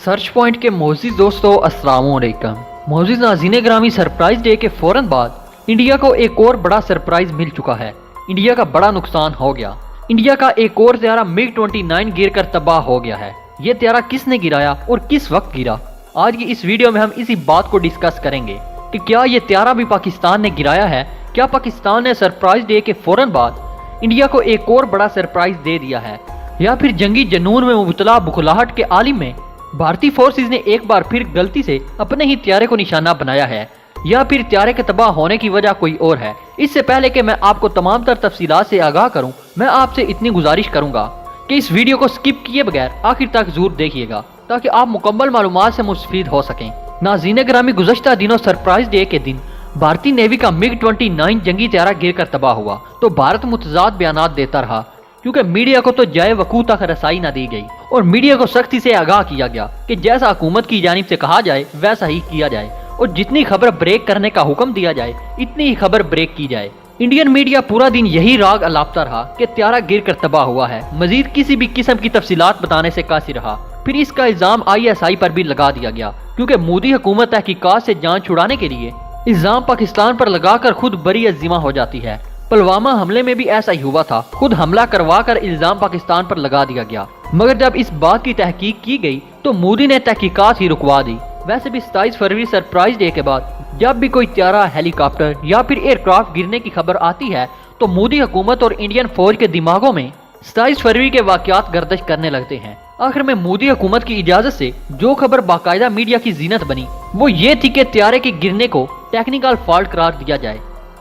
Search point के मोअज़्ज़िज़ दोस्तों अस्सलाम वालेकुम। मोअज़्ज़िज़ नाज़रीन ग्रामी, सरप्राइज डे के फौरन बाद इंडिया को एक और बड़ा सरप्राइज मिल चुका है। इंडिया का बड़ा नुकसान हो गया। इंडिया का एक और त्यारा MiG-29 गिर कर तबाह हो गया है। ये त्यारा किसने गिराया और किस वक्त गिरा, आज की इस वीडियो में हम इसी बात को डिस्कस करेंगे कि क्या ये त्यारा भी पाकिस्तान ने गिराया है। क्या पाकिस्तान ने सरप्राइज डे के फौरन बाद इंडिया को एक और बड़ा सरप्राइज दे दिया है, या फिर जंगी जनून में मुबतला बुखलाहट के आलिम में भारतीय फोर्सेज ने एक बार फिर गलती से अपने ही त्यारे को निशाना बनाया है, या फिर त्यारे के तबाह होने की वजह कोई और है। इससे पहले कि मैं आपको तमाम तर तफसीलात से आगाह करूं, मैं आपसे इतनी गुजारिश करूंगा कि इस वीडियो को स्किप किए बगैर आखिर तक जरूर देखिएगा ताकि आप मुकम्मल मालूमात से मुस्तफीद हो सकें। नाज़रीन ग्रामी, गुज़श्ता दिनों सरप्राइज डे के दिन भारतीय नेवी का MiG-29 जंगी त्यारा गिर कर तबाह हुआ तो भारत मुतजाद बयानात देता रहा, क्योंकि मीडिया को तो जाए वकू तक रसाई न दी गई और मीडिया को सख्ती से आगाह किया गया कि जैसा हुकूमत की जानिब से कहा जाए वैसा ही किया जाए और जितनी खबर ब्रेक करने का हुक्म दिया जाए इतनी ही खबर ब्रेक की जाए। इंडियन मीडिया पूरा दिन यही राग अलापता रहा कि त्यारा गिर कर तबाह हुआ है, मजीद किसी भी किस्म की तफसीलात बताने से कासिर रहा। फिर इसका इल्जाम ISI पर भी लगा दिया गया, क्योंकि मोदी हुकूमत तहकीकात से जान छुड़ाने के लिए इल्जाम पाकिस्तान पर लगाकर खुद बरी अज़ीमा हो जाती है। पुलवामा हमले में भी ऐसा ही हुआ था, खुद हमला करवा कर इल्जाम पाकिस्तान पर लगा दिया गया, मगर जब इस बात की तहकीक की गई तो मोदी ने तहकीकात ही रुकवा दी। वैसे भी 27 फरवरी सरप्राइज डे के बाद जब भी कोई त्यारा, हेलीकॉप्टर या फिर एयरक्राफ्ट गिरने की खबर आती है तो मोदी हुकूमत और इंडियन फौज के दिमागों में 27 फरवरी के वाकयात गर्दिश करने लगते हैं। आखिर में मोदी हुकूमत की इजाजत से जो खबर बाकायदा मीडिया की जीनत बनी वो ये थी कि त्यारे के गिरने को टेक्निकल फॉल्ट करार दिया जाए।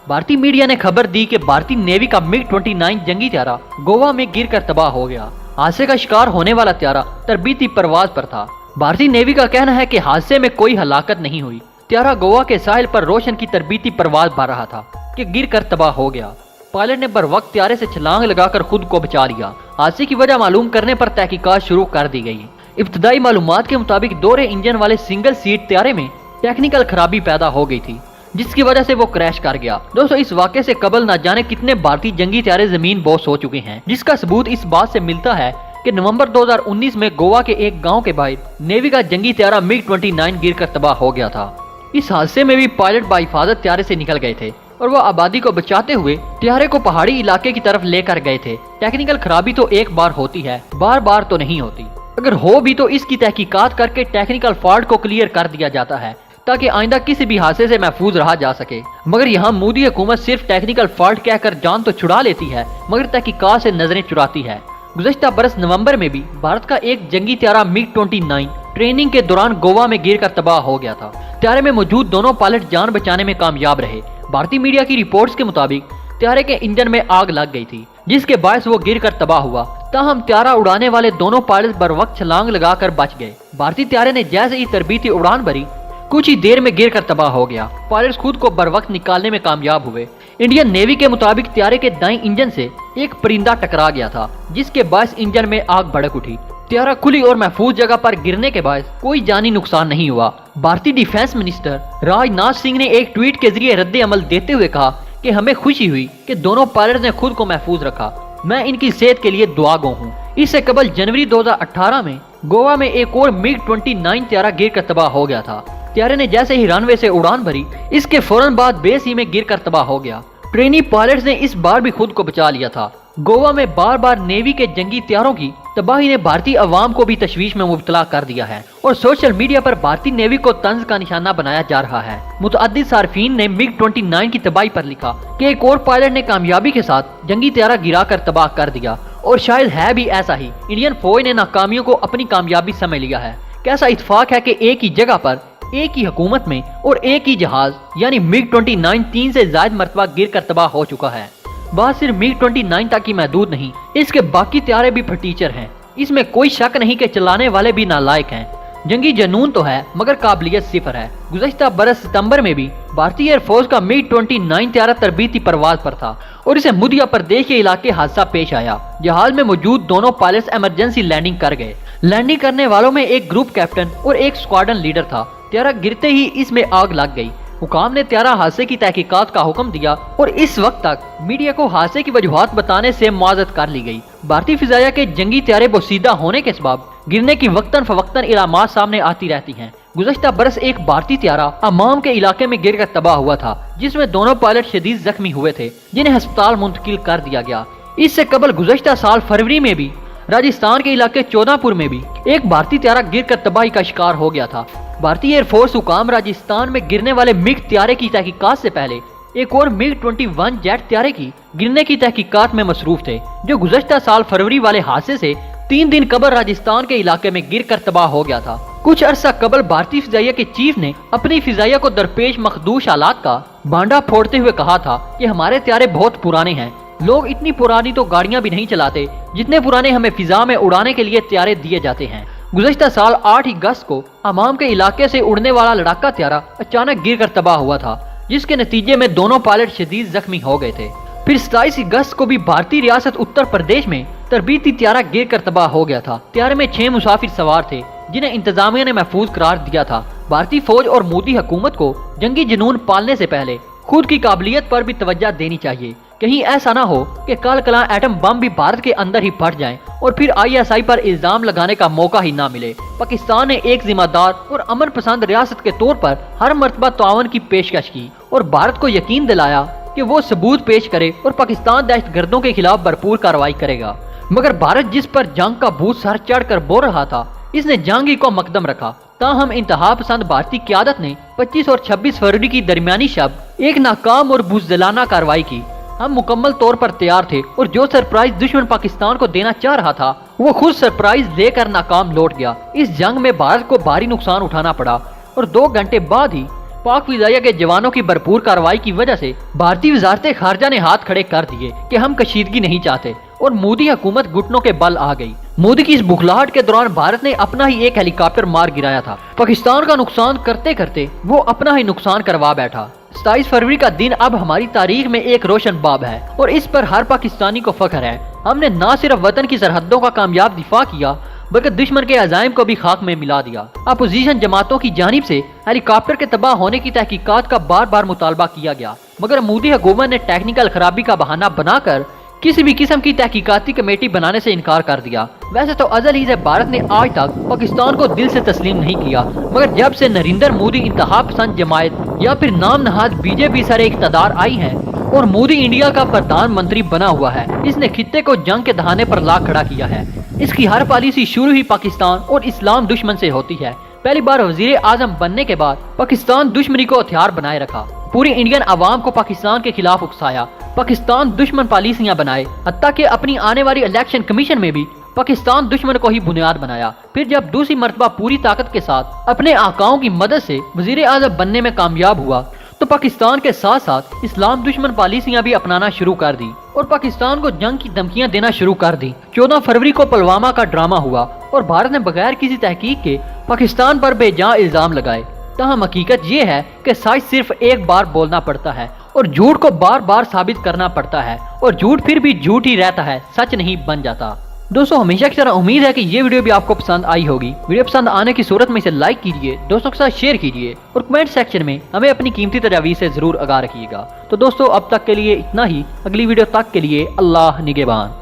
भारतीय मीडिया ने खबर दी कि भारतीय नेवी का MiG-29 जंगी त्यारा गोवा में गिर कर तबाह हो गया। हादसे का शिकार होने वाला त्यारा तरबीती परवाज पर था। भारतीय नेवी का कहना है कि हादसे में कोई हलाकत नहीं हुई। त्यारा गोवा के साहिल पर रोशन की तरबीती परवाज भर रहा था कि गिर कर तबाह हो गया। पायलट ने बर वक्त त्यारे से छलांग लगाकर खुद को बचा लिया। हादसे की वजह मालूम करने पर तहकीकात शुरू कर दी गई। इब्तदाई मालूमात के मुताबिक दोहरे इंजन वाले सिंगल सीट त्यारे में टेक्निकल खराबी पैदा हो गई थी, जिसकी वजह से वो क्रैश कर गया। दोस्तों, इस वाक़े से कबल न जाने कितने भारतीय जंगी त्यारे जमीन बोस हो चुके हैं, जिसका सबूत इस बात से मिलता है कि नवंबर 2019 में गोवा के एक गांव के बाहर नेवी का जंगी त्यारा MiG-29 गिर कर तबाह हो गया था। इस हादसे में भी पायलट बाहिफाजत त्यारे से निकल गए थे और वो आबादी को बचाते हुए त्यारे को पहाड़ी इलाके की तरफ लेकर गए थे। टेक्निकल खराबी तो एक बार होती है, बार बार तो नहीं होती। अगर हो भी तो इसकी तहकीकात करके टेक्निकल फॉल्ट को क्लियर कर दिया जाता है ताकि आइंदा किसी भी हादसे से महफूज रहा जा सके। मगर यहाँ मोदी हुकूमत सिर्फ टेक्निकल फॉल्ट कहकर जान तो छुड़ा लेती है मगर तहकीकात से नजरें चुराती है। गुज़श्ता बरस नवंबर में भी भारत का एक जंगी त्यारा MiG-29 ट्रेनिंग के दौरान गोवा में गिर कर तबाह हो गया था। त्यारे में मौजूद दोनों पायलट जान बचाने में कामयाब रहे। भारतीय मीडिया की रिपोर्ट्स के मुताबिक त्यारे के इंजन में आग लग गई थी, जिसके बायस वो गिर कर तबाह हुआ। ताहम त्यारा उड़ाने वाले दोनों पायलट बर वक्त छलांग लगाकर बच गए। भारतीय त्यारे ने जैसे ही तरबीती उड़ान भरी कुछ ही देर में गिर कर तबाह हो गया। पायलट्स खुद को बर वक्त निकालने में कामयाब हुए। इंडियन नेवी के मुताबिक त्यारे के दाईं इंजन से एक परिंदा टकरा गया था, जिसके बायस इंजन में आग भड़क उठी। त्यारा खुली और महफूज जगह पर गिरने के बाद कोई जानी नुकसान नहीं हुआ। भारतीय डिफेंस मिनिस्टर राजनाथ सिंह ने एक ट्वीट के जरिए रद्द अमल देते हुए कहा कि हमें खुशी हुई कि दोनों पायलट ने खुद को महफूज रखा। मैं इनकी सेहत के लिए दुआगो हूँ। इससे कबल जनवरी 2018 में गोवा में एक और MiG-29 त्यारा गिर कर तबाह हो गया था। त्यारे ने जैसे ही रनवे से उड़ान भरी, इसके फौरन बाद बेस ही में गिर कर तबाह हो गया। ट्रेनी पायलट्स ने इस बार भी खुद को बचा लिया था। गोवा में बार बार नेवी के जंगी त्यारों की तबाही ने भारतीय अवाम को भी तशवीश में मुब्तला कर दिया है और सोशल मीडिया पर भारतीय नेवी को तंज का निशाना बनाया जा रहा है। मुतअद्दिद सार्फिन ने MiG-29 की तबाही पर लिखा कि एक और पायलट ने कामयाबी के साथ जंगी त्यारा गिरा कर तबाह कर दिया, और शायद है भी ऐसा ही। इंडियन फौज ने नाकामियों को अपनी कामयाबी समझ लिया है। कैसा इत्तेफाक है कि एक ही जगह पर एक ही हुकूमत में और एक ही जहाज यानी MiG-29 3 से ज्यादा मरतबा गिर कर तबाह हो चुका है। बात सिर्फ MiG-29 तक ही महदूद नहीं, इसके बाकी त्यारे भी फटीचर हैं। इसमें कोई शक नहीं कि चलाने वाले भी नालायक हैं। जंगी जनून तो है मगर काबिलियत सिफर है। गुज़श्ता बरस सितंबर में भी भारतीय एयरफोर्स का MiG-29 त्यारा तरबीती परवाज पर था और इसे मुदिया प्रदेश के इलाके हादसा पेश आया। जहाज में मौजूद दोनों पायलट्स इमरजेंसी लैंडिंग कर गए। लैंडिंग करने वालों में एक ग्रुप कैप्टन और एक स्क्वाड्रन लीडर था। त्यारा गिरते ही इसमें आग लग गई। हुकाम ने त्यारा हादसे की तहकीकात का हुक्म दिया और इस वक्त तक मीडिया को हादसे की वजूहात बताने से मुआज़त कर ली गई। भारतीय फिजाया के जंगी त्यारे बोसीदा होने के सबब गिरने की वक्तन फवक्तन इलामात सामने आती रहती हैं। गुज़श्ता बरस एक भारतीय त्यारा अम्माम के इलाके में गिरकर तबाह हुआ था, जिसमें दोनों पायलट शदीद जख्मी हुए थे, जिन्हें अस्पताल मुंतकिल कर दिया गया। इससे कबल गुज़श्ता साल फरवरी में भी राजस्थान के इलाके चौदापुर में भी एक भारतीय त्यारा गिरकर तबाही का शिकार हो गया था। भारतीय एयरफोर्स हुकाम राजस्थान में गिरने वाले मिग त्यारे की तहकीकात से पहले एक और मिग 21 जेट त्यारे की गिरने की तहकीकात में मसरूफ थे, जो गुज़श्ता साल फरवरी वाले हादसे से 3 दिन कबल राजस्थान के इलाके में गिरकर तबाह हो गया था। कुछ अरसा कबल भारतीय फिजाइया के चीफ ने अपनी फिजाइया को दरपेश मखदूश हालात का भांडा फोड़ते हुए कहा था कि हमारे त्यारे बहुत पुराने हैं, लोग इतनी पुरानी तो गाड़ियां भी नहीं चलाते जितने पुराने हमें फिजा में उड़ाने के लिए त्यारे दिए जाते हैं। गुज़श्ता साल 8 अगस्त को अम्माम के इलाके से उड़ने वाला लड़ाका त्यारा अचानक गिरकर तबाह हुआ था, जिसके नतीजे में दोनों पायलट शदीद जख्मी हो गए थे। फिर 27 अगस्त को भी भारतीय रियासत उत्तर प्रदेश में तरबीती त्यारा गिरकर तबाह हो गया था। त्यारे में 6 मुसाफिर सवार थे, जिन्हें इंतजामिया ने महफूज करार दिया था। भारतीय फौज और मोदी हुकूमत को जंगी जुनून पालने से पहले खुद की काबिलियत पर भी तवज्जो देनी चाहिए। कहीं ऐसा ना हो कि कल कला एटम बम भी भारत के अंदर ही फट जाएं और फिर ISI पर इल्जाम लगाने का मौका ही ना मिले। पाकिस्तान ने एक जिम्मेदार और अमन पसंद रियासत के तौर पर हर मर्तबा तावन की पेशकश की और भारत को यकीन दिलाया कि वो सबूत पेश करे और पाकिस्तान दहशतगर्दों के खिलाफ भरपूर कार्रवाई करेगा। मगर भारत जिस पर जंग का भूत सर चढ़ कर बोल रहा था, इसने जंग को मकदम रखा। ताहम इंतहा पसंद भारतीय क़यादत ने 25 और 26 फरवरी की दरमियानी शब एक नाकाम और बुज़दिलाना कार्रवाई की। हम मुकम्मल तौर पर तैयार थे और जो सरप्राइज दुश्मन पाकिस्तान को देना चाह रहा था, वो खुद सरप्राइज देकर नाकाम लौट गया। इस जंग में भारत को भारी नुकसान उठाना पड़ा और 2 घंटे बाद ही पाक फिजाइया के जवानों की भरपूर कार्रवाई की वजह से भारतीय वजारत खारजा ने हाथ खड़े कर दिए कि हम कशीदगी नहीं चाहते और मोदी हुकूमत घुटनों के बल आ गई। मोदी की इस बुखलाहट के दौरान भारत ने अपना ही एक हेलीकॉप्टर मार गिराया था। पाकिस्तान का नुकसान करते करते वो अपना ही नुकसान करवा बैठा। 27 फरवरी का दिन अब हमारी तारीख में एक रोशन बाब है और इस पर हर पाकिस्तानी को फख्र है। हमने न सिर्फ वतन की सरहदों का कामयाब दिफा किया, बल्कि दुश्मन के अजाइम को भी खाक में मिला दिया। अपोजिशन जमातों की जानिब से हेलीकॉप्टर के तबाह होने की तहकीकात का बार बार मुतालबा किया गया, मगर मोदी हुकूमत ने टेक्निकल खराबी का बहाना बनाकर किसी भी किस्म की तहकीकाती कमेटी बनाने से इनकार कर दिया। वैसे तो अजल ही से भारत ने आज तक पाकिस्तान को दिल से तस्लीम नहीं किया, मगर जब से नरेंद्र मोदी इंतहा पसंद जमायत या फिर नाम नहाद BJP सर इक़्तिदार आई है और मोदी इंडिया का प्रधानमंत्री बना हुआ है, इसने खित्ते को जंग के दहाने पर ला खड़ा किया है। इसकी हर पॉलिसी शुरू ही पाकिस्तान और इस्लाम दुश्मन से होती है। पहली बार वजीर आजम बनने के बाद पाकिस्तान दुश्मनी को हथियार बनाए रखा, पूरी इंडियन आवाम को पाकिस्तान के खिलाफ उकसाया, पाकिस्तान दुश्मन पॉलिसियां बनाए, हत्ता कि अपनी आने वाली इलेक्शन कमीशन में भी पाकिस्तान दुश्मन को ही बुनियाद बनाया। फिर जब दूसरी मर्तबा पूरी ताकत के साथ अपने आकाओं की मदद से वजीर आजम बनने में कामयाब हुआ, तो पाकिस्तान के साथ साथ इस्लाम दुश्मन पॉलिसियां भी अपनाना शुरू कर दी और पाकिस्तान को जंग की धमकियां देना शुरू कर दी। 14 फरवरी को पुलवामा का ड्रामा हुआ और भारत ने बगैर किसी तहकीक के पाकिस्तान पर बेजान इल्जाम लगाए। ताहम हकीकत ये है कि सच सिर्फ एक बार बोलना पड़ता है और झूठ को बार बार साबित करना पड़ता है और झूठ फिर भी झूठ ही रहता है, सच नहीं बन जाता। दोस्तों, हमेशा की तरह उम्मीद है कि ये वीडियो भी आपको पसंद आई होगी। वीडियो पसंद आने की सूरत में इसे लाइक कीजिए, दोस्तों के साथ शेयर कीजिए और कमेंट सेक्शन में हमें अपनी कीमती तजावीज़ से जरूर आगाह रखिएगा। तो दोस्तों, अब तक के लिए इतना ही। अगली वीडियो तक के लिए अल्लाह निगहबान।